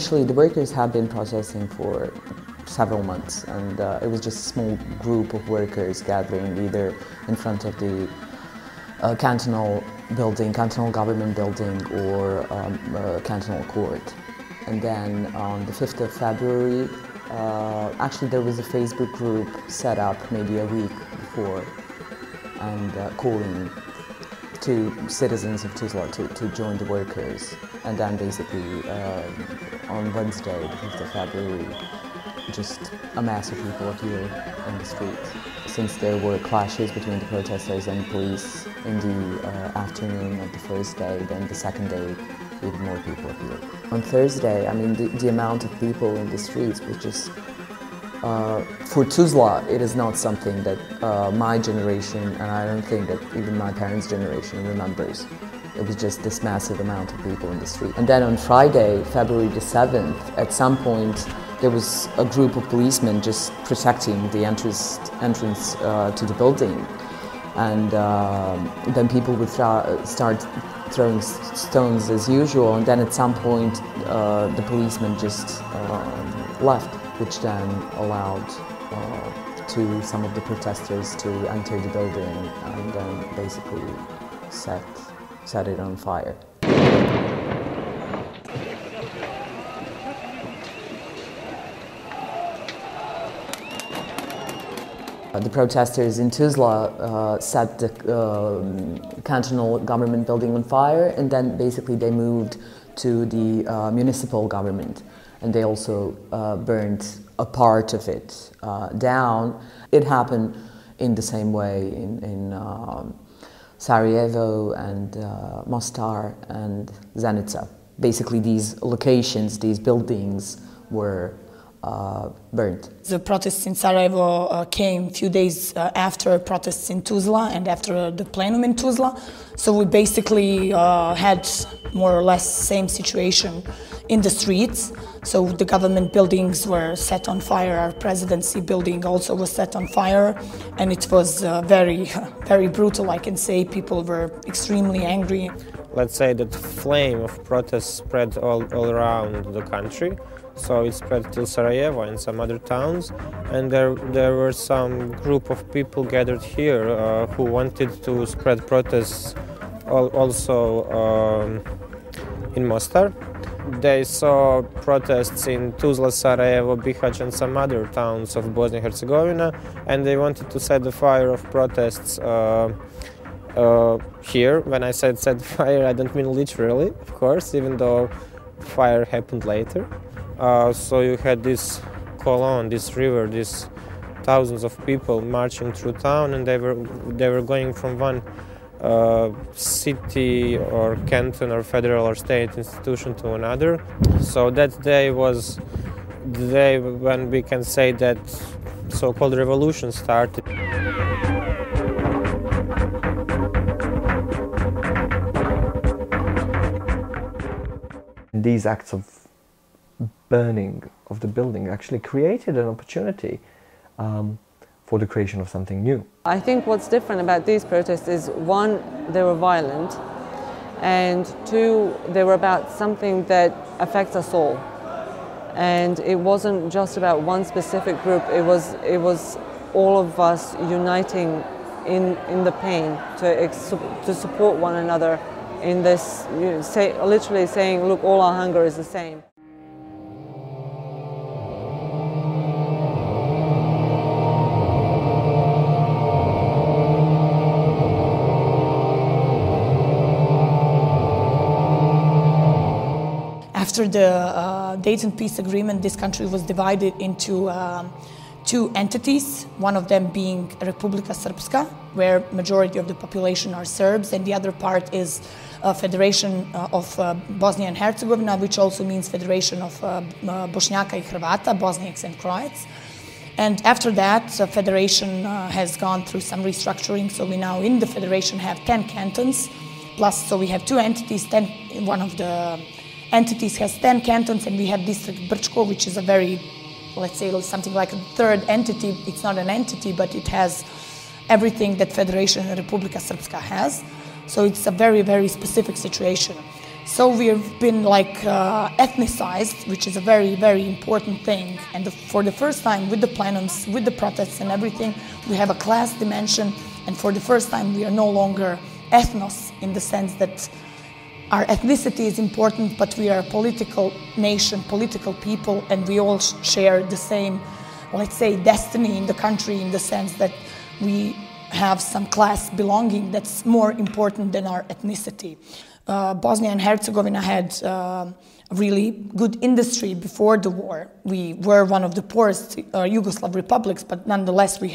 initially the workers had been protesting for several months, and it was just a small group of workers gathering either in front of the cantonal building, cantonal government building, or cantonal court. And then on the 5th of February, actually there was a Facebook group set up maybe a week before, and calling to citizens of Tuzla to join the workers. And then basically on Wednesday, the 5th of February, just a mass of people appeared in the streets. Since there were clashes between the protesters and police in the afternoon of the first day, then the second day, even more people appeared. On Thursday, I mean, the amount of people in the streets was just, for Tuzla, it is not something that my generation, and I don't think that even my parents' generation remembers. It was just this massive amount of people in the street. And then on Friday, February the 7th, at some point, there was a group of policemen just protecting the entrance to the building. And then people would start throwing stones as usual, and then at some point the policemen just left, which then allowed to some of the protesters to enter the building and then basically set it on fire. The protesters in Tuzla set the cantonal government building on fire, and then basically they moved to the municipal government, and they also burned a part of it down. It happened in the same way in Sarajevo and Mostar and Zenica. Basically these locations, these buildings were burnt. The protests in Sarajevo came a few days after protests in Tuzla and after the Plenum in Tuzla. So we basically had more or less same situation in the streets. So the government buildings were set on fire, our presidency building also was set on fire, and it was very brutal, I can say. People were extremely angry. Let's say that flame of protests spread all around the country. So it spread to Sarajevo and some other towns, and there were some group of people gathered here who wanted to spread protests also in Mostar. They saw protests in Tuzla, Sarajevo, Bihać and some other towns of Bosnia and Herzegovina, and they wanted to set the fire of protests here. When I said set fire, I don't mean literally, of course, even though fire happened later. So you had this column, this river, these thousands of people marching through town, and they were going from one city or canton or federal or state institution to another. So that day was the day when we can say that so-called revolution started. These acts of burning of the building actually created an opportunity for the creation of something new. I think what's different about these protests is, one, they were violent, and two, they were about something that affects us all. And it wasn't just about one specific group, it was all of us uniting in the pain to support one another in this, literally saying, look, all our hunger is the same. After the Dayton Peace Agreement, this country was divided into two entities, one of them being Republika Srpska, where majority of the population are Serbs, and the other part is a Federation of Bosnia and Herzegovina, which also means Federation of Bošnjaka i Hrvata, Bosniaks and Croats. And after that, the federation has gone through some restructuring, so we now in the federation have 10 cantons, plus so we have two entities, one of the entities has 10 cantons, and we have District Brčko, which is a very, let's say, something like a third entity. It's not an entity, but it has everything that Federation Republika Srpska has. So it's a very, very specific situation. So we've been like ethnicized, which is a very, very important thing. And for the first time with the plenums, with the protests and everything, we have a class dimension. And for the first time, we are no longer ethnos in the sense that our ethnicity is important, but we are a political nation, political people, and we all share the same, let's say, destiny in the country in the sense that we have some class belonging that's more important than our ethnicity. Bosnia and Herzegovina had a really good industry before the war. We were one of the poorest Yugoslav republics, but nonetheless we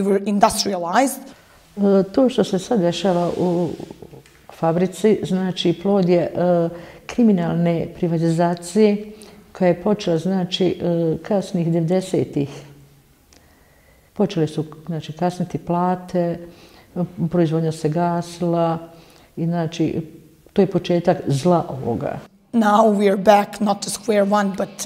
were industrialized. To što se sad dešava u fabrici, znači plod je kriminalne privatizacije koja je počela znači kasnih 90-ih. Počele su znači kasniti plate, proizvodnja se gasila i znači to je početak zla ovoga. Now we are back not to square one, but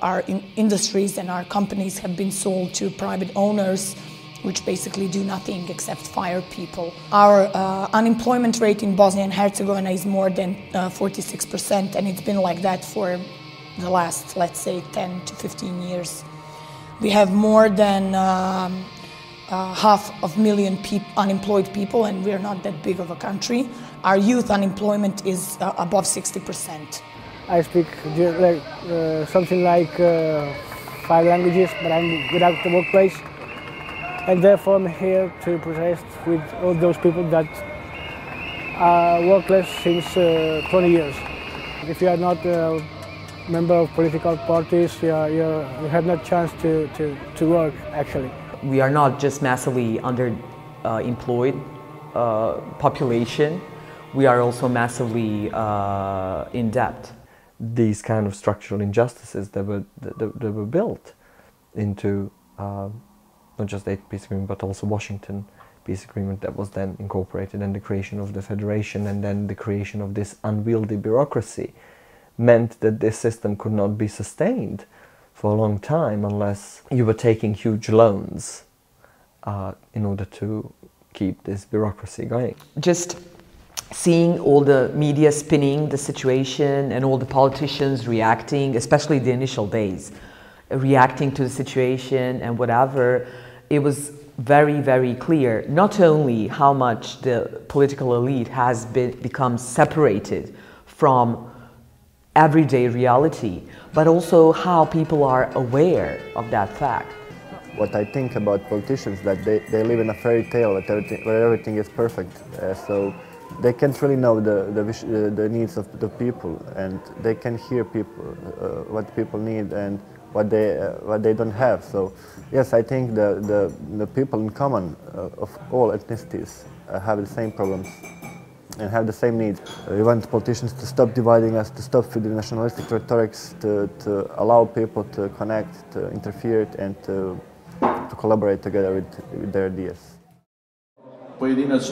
our industries and our companies have been sold to private owners, which basically do nothing except fire people. Our unemployment rate in Bosnia and Herzegovina is more than 46%, and it's been like that for the last, let's say, 10 to 15 years. We have more than 500,000 unemployed people, and we're not that big of a country. Our youth unemployment is above 60%. I speak something like 5 languages, but I'm without the workplace. And therefore I'm here to protest with all those people that are workless since 20 years. If you are not a member of political parties, you have no chance to work, actually. We are not just massively underemployed population, we are also massively in debt. These kind of structural injustices that were built into not just the peace agreement, but also Washington peace agreement that was then incorporated, and the creation of the federation, and then the creation of this unwieldy bureaucracy meant that this system could not be sustained for a long time unless you were taking huge loans in order to keep this bureaucracy going. Just seeing all the media spinning the situation and all the politicians reacting, especially the initial days, reacting to the situation and whatever, it was very, very clear not only how much the political elite has become separated from everyday reality, but also how people are aware of that fact. What I think about politicians, that they live in a fairy tale where everything is perfect, so they can't really know the needs of the people, and they can hear people, what people need and what they don't have. So yes, I think the people in common of all ethnicities have the same problems and have the same needs. We want politicians to stop dividing us, to stop with the nationalistic rhetorics, to allow people to connect, to interfere, and to collaborate together with their ideas.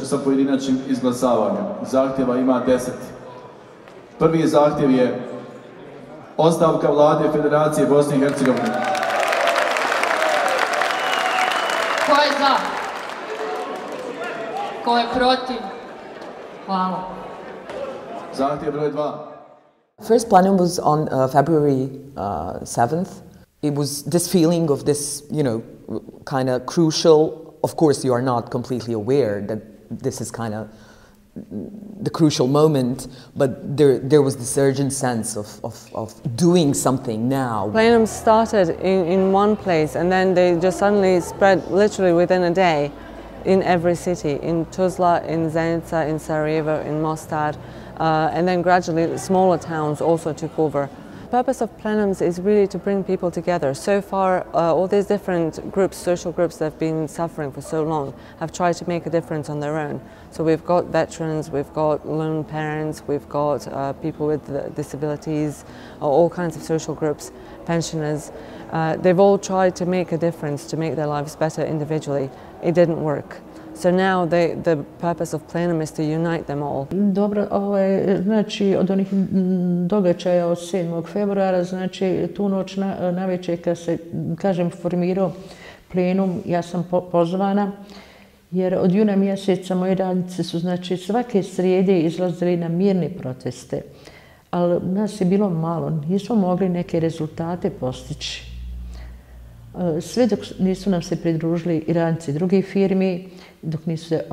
Sa pojedinačnim izglasavanjem. Zahtjeva ima 10. Prvi zahtjev je ostavka vlade Federacije Bosne i Hercegovine. Ko je za? Ko je protiv? Hvala. Zahtjev broj 2. First plenum was on February 7th. It was this feeling of this, kind of crucial. Of course, you are not completely aware that this is kind of the crucial moment, but there was this urgent sense of doing something now. Plenum started in one place, and then they just suddenly spread literally within a day in every city, in Tuzla, in Zenica, in Sarajevo, in Mostar, and then gradually smaller towns also took over. The purpose of plenums is really to bring people together. So far, all these different groups, social groups that have been suffering for so long, have tried to make a difference on their own. So we've got veterans, we've got lone parents, we've got people with disabilities, all kinds of social groups, pensioners. They've all tried to make a difference, to make their lives better individually. It didn't work. So now the purpose of plenum is to unite them all. Dobro, znači od onih događaja od 7. februara, znači tu noć navečer kad se, kažem, formirao plenum, ja sam pozvana Jer od juna mjeseca moji radnici su znači svake srijede izlazili na mirne proteste, ali nas je bilo malo, nismo mogli neke rezultate postići. Sve dok nisu nam se pridružili i radnici drugih firmi, dok nisu se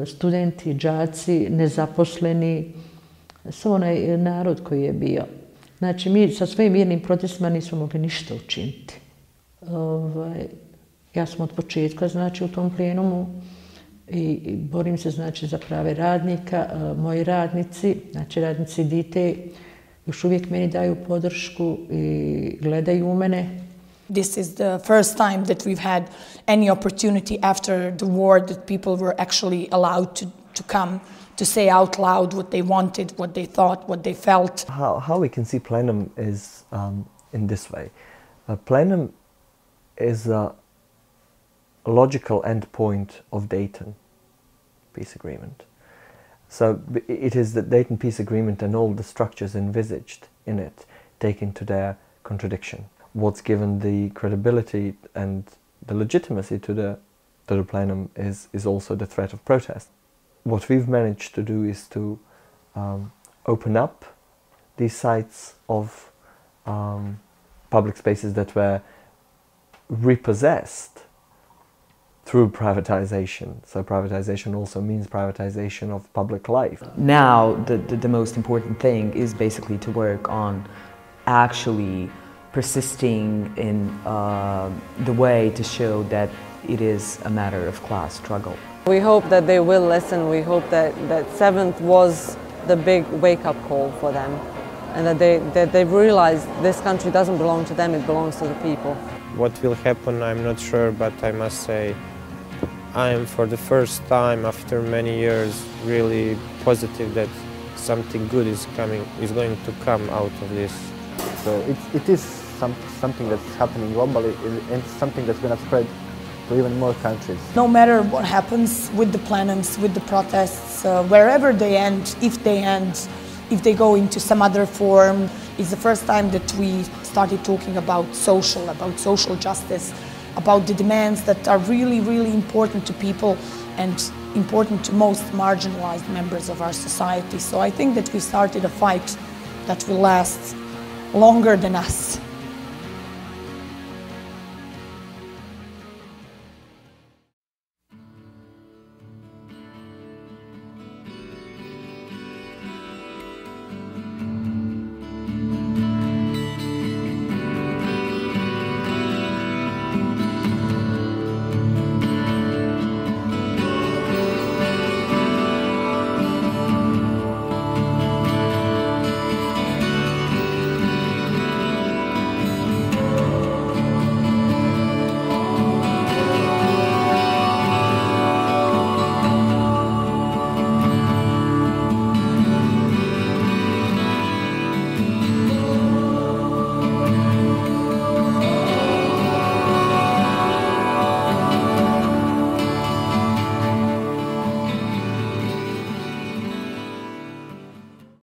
studenti, đaci, nezaposleni, samo onaj narod koji je bio. Znači, mi sa svojim mirnim protestima nismo mogli ništa učiniti. Ja sam od početka, znači, u tom plenumu i borim se, znači, za prave radnika. Moji radnici, znači, radnici DITE, još uvijek meni daju podršku i gledaju u mene. This is the first time that we've had any opportunity after the war that people were actually allowed to come to say out loud what they wanted, what they thought, what they felt. How we can see Plenum is in this way. Plenum is a logical endpoint of Dayton peace agreement. So it is the Dayton peace agreement and all the structures envisaged in it taken to their contradiction. What's given the credibility and the legitimacy to the plenum is also the threat of protest. What we've managed to do is to open up these sites of public spaces that were repossessed through privatization. So privatization also means privatization of public life. Now the most important thing is basically to work on actually persisting in the way to show that it is a matter of class struggle. We hope that they will listen. We hope that 7th was the big wake-up call for them, and that they realize this country doesn't belong to them, it belongs to the people. What will happen, I'm not sure, but I must say I am for the first time after many years really positive that something good is going to come out of this. So it is something that's happening globally and something that's going to spread to even more countries. No matter what happens with the plenums, with the protests, wherever they end, if they go into some other form, it's the first time that we started talking about social justice, about the demands that are really, really important to people and important to most marginalized members of our society. So I think that we started a fight that will last longer than us.